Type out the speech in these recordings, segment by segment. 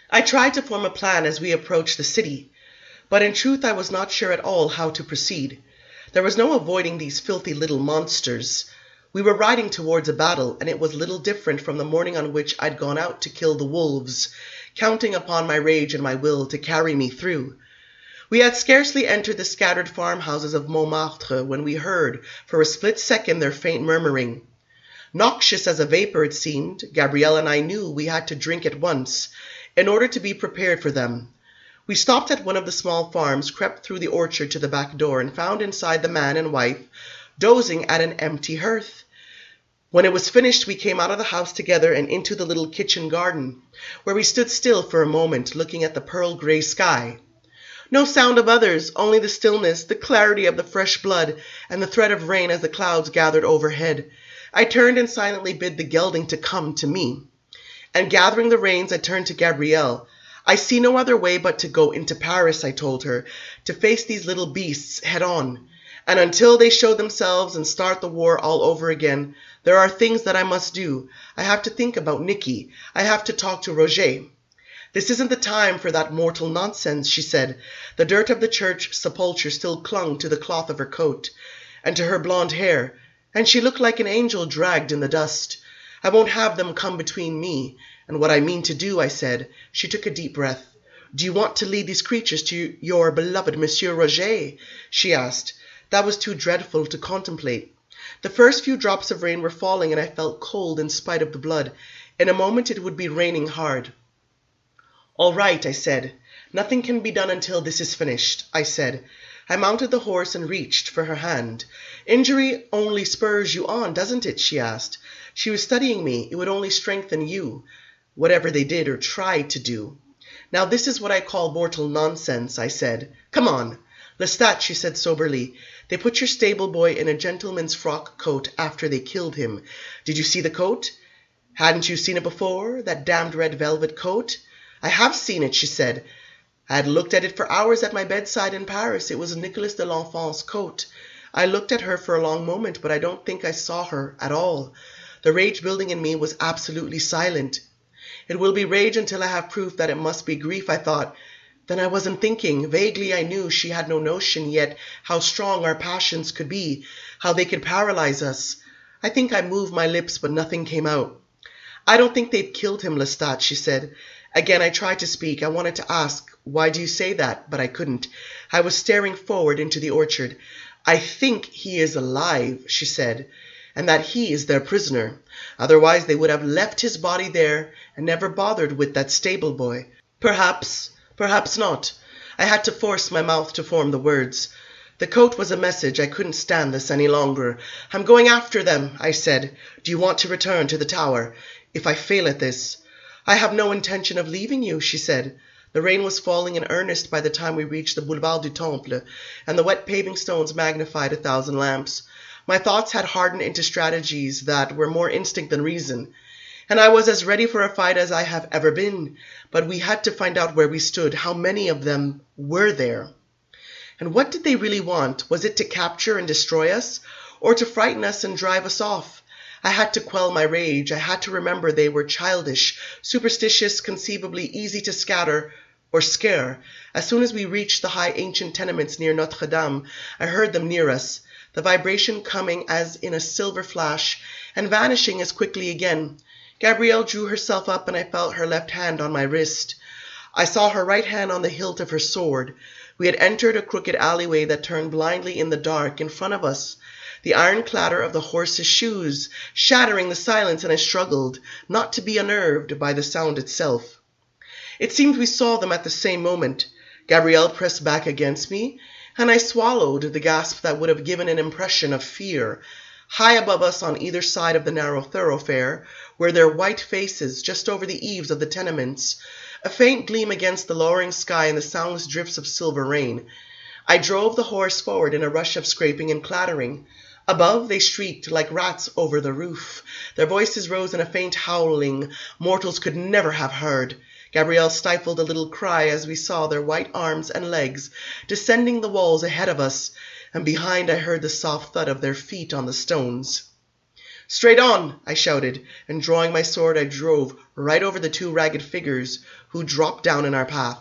I tried to form a plan as we approached the city, but in truth I was not sure at all how to proceed. There was no avoiding these filthy little monsters. We were riding towards a battle, and it was little different from the morning on which I'd gone out to kill the wolves, counting upon my rage and my will to carry me through. We had scarcely entered the scattered farmhouses of Montmartre when we heard, for a split second, their faint murmuring. Noxious as a vapor it seemed, Gabrielle and I knew we had to drink at once, in order to be prepared for them. We stopped at one of the small farms, crept through the orchard to the back door, and found inside the man and wife, dozing at an empty hearth. When it was finished, we came out of the house together and into the little kitchen garden, where we stood still for a moment, looking at the pearl-gray sky. No sound of others, only the stillness, the clarity of the fresh blood, and the threat of rain as the clouds gathered overhead. I turned and silently bid the gelding to come to me. And gathering the reins, I turned to Gabrielle. I see no other way but to go into Paris, I told her, to face these little beasts head on. And until they show themselves and start the war all over again, there are things that I must do. I have to think about Nicky. I have to talk to Roger. This isn't the time for that mortal nonsense, she said. The dirt of the church sepulchre still clung to the cloth of her coat, and to her blonde hair, and she looked like an angel dragged in the dust. I won't have them come between me and what I mean to do, I said. She took a deep breath. Do you want to lead these creatures to your beloved Monsieur Roger? She asked. That was too dreadful to contemplate. The first few drops of rain were falling, and I felt cold in spite of the blood. In a moment it would be raining hard. All right, I said. Nothing can be done until this is finished, I said. I mounted the horse and reached for her hand. Injury only spurs you on, doesn't it? She asked. She was studying me. It would only strengthen you, whatever they did or tried to do. Now this is what I call mortal nonsense, I said. Come on. Lestat, she said soberly, they put your stable boy in a gentleman's frock coat after they killed him. Did you see the coat? Hadn't you seen it before, that damned red velvet coat? I have seen it, she said. I had looked at it for hours at my bedside in Paris. It was Nicolas de l'Enfant's coat. I looked at her for a long moment, but I don't think I saw her at all. The rage building in me was absolutely silent. It will be rage until I have proof that it must be grief, I thought. Then I wasn't thinking. Vaguely I knew she had no notion yet how strong our passions could be, how they could paralyze us. I think I moved my lips, but nothing came out. I don't think they've killed him, Lestat, she said. Again I tried to speak. I wanted to ask, why do you say that? But I couldn't. I was staring forward into the orchard. I think he is alive, she said, and that he is their prisoner. Otherwise they would have left his body there and never bothered with that stable boy. Perhaps not. I had to force my mouth to form the words. The coat was a message. I couldn't stand this any longer. I'm going after them, I said. Do you want to return to the tower? If I fail at this. I have no intention of leaving you, she said. The rain was falling in earnest by the time we reached the Boulevard du Temple, and the wet paving stones magnified 1,000 lamps. My thoughts had hardened into strategies that were more instinct than reason, and I was as ready for a fight as I have ever been. But we had to find out where we stood. How many of them were there? And what did they really want? Was it to capture and destroy us, or to frighten us and drive us off? I had to quell my rage. I had to remember they were childish, superstitious, conceivably easy to scatter or scare. As soon as we reached the high ancient tenements near Notre Dame, I heard them near us, the vibration coming as in a silver flash and vanishing as quickly again. Gabrielle drew herself up, and I felt her left hand on my wrist. I saw her right hand on the hilt of her sword. We had entered a crooked alleyway that turned blindly in the dark in front of us. The iron clatter of the horse's shoes shattering the silence, and I struggled not to be unnerved by the sound itself. It seemed we saw them at the same moment. Gabrielle pressed back against me, and I swallowed the gasp that would have given an impression of fear. High above us on either side of the narrow thoroughfare were their white faces just over the eaves of the tenements, a faint gleam against the lowering sky and the soundless drifts of silver rain. I drove the horse forward in a rush of scraping and clattering. Above, they shrieked like rats over the roof. Their voices rose in a faint howling mortals could never have heard. Gabrielle stifled a little cry as we saw their white arms and legs descending the walls ahead of us, and behind I heard the soft thud of their feet on the stones. "Straight on!" I shouted, and drawing my sword I drove right over the two ragged figures who dropped down in our path.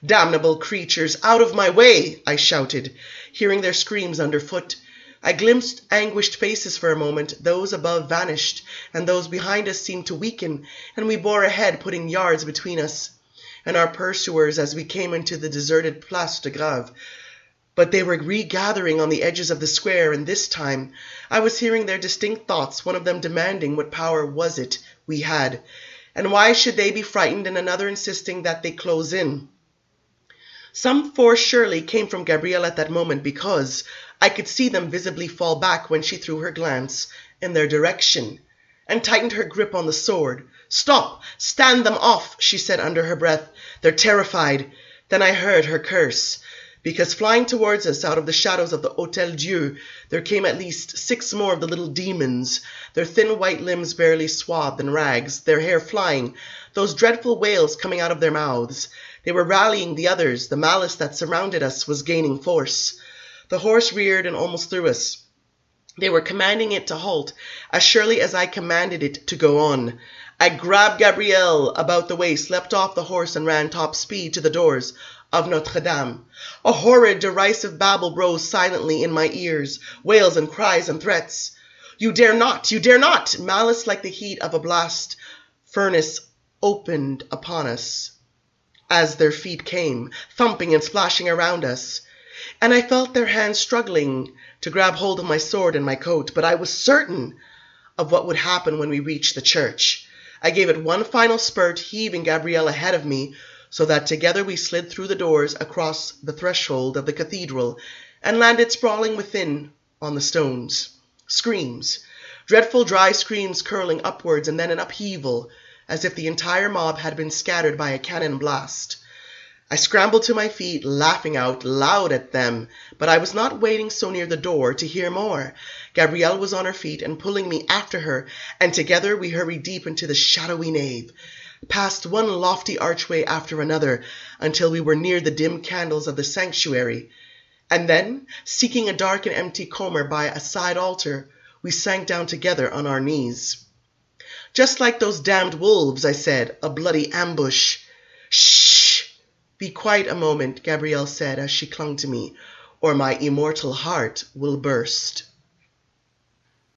"Damnable creatures, out of my way!" I shouted, hearing their screams underfoot. I glimpsed anguished faces for a moment. Those above vanished, and those behind us seemed to weaken, and we bore ahead, putting yards between us and our pursuers as we came into the deserted Place de Grève. But they were regathering on the edges of the square, and this time I was hearing their distinct thoughts, one of them demanding what power was it we had, and why should they be frightened, and another insisting that they close in. Some force surely came from Gabrielle at that moment, because I could see them visibly fall back when she threw her glance in their direction and tightened her grip on the sword. "Stop! Stand them off!" she said under her breath. "They're terrified." Then I heard her curse, because flying towards us out of the shadows of the Hôtel Dieu, there came at least 6 more of the little demons, their thin white limbs barely swathed in rags, their hair flying, those dreadful wails coming out of their mouths. They were rallying the others. The malice that surrounded us was gaining force. The horse reared and almost threw us. They were commanding it to halt, as surely as I commanded it to go on. I grabbed Gabrielle about the waist, leapt off the horse, and ran top speed to the doors of Notre Dame. A horrid, derisive babble rose silently in my ears, wails and cries and threats. "You dare not! You dare not!" Malice like the heat of a blast furnace opened upon us as their feet came, thumping and splashing around us, and I felt their hands struggling to grab hold of my sword and my coat. But I was certain of what would happen when we reached the church. I gave it one final spurt, heaving Gabrielle ahead of me, so that together we slid through the doors across the threshold of the cathedral and landed sprawling within on the stones. Screams, dreadful dry screams curling upwards, and then an upheaval, as if the entire mob had been scattered by a cannon blast. I scrambled to my feet, laughing out loud at them, but I was not waiting so near the door to hear more. Gabrielle was on her feet and pulling me after her, and together we hurried deep into the shadowy nave, past one lofty archway after another, until we were near the dim candles of the sanctuary. And then, seeking a dark and empty corner by a side altar, we sank down together on our knees. "Just like those damned wolves," I said, "a bloody ambush." "Shh! Be quiet a moment," Gabrielle said as she clung to me, "or my immortal heart will burst."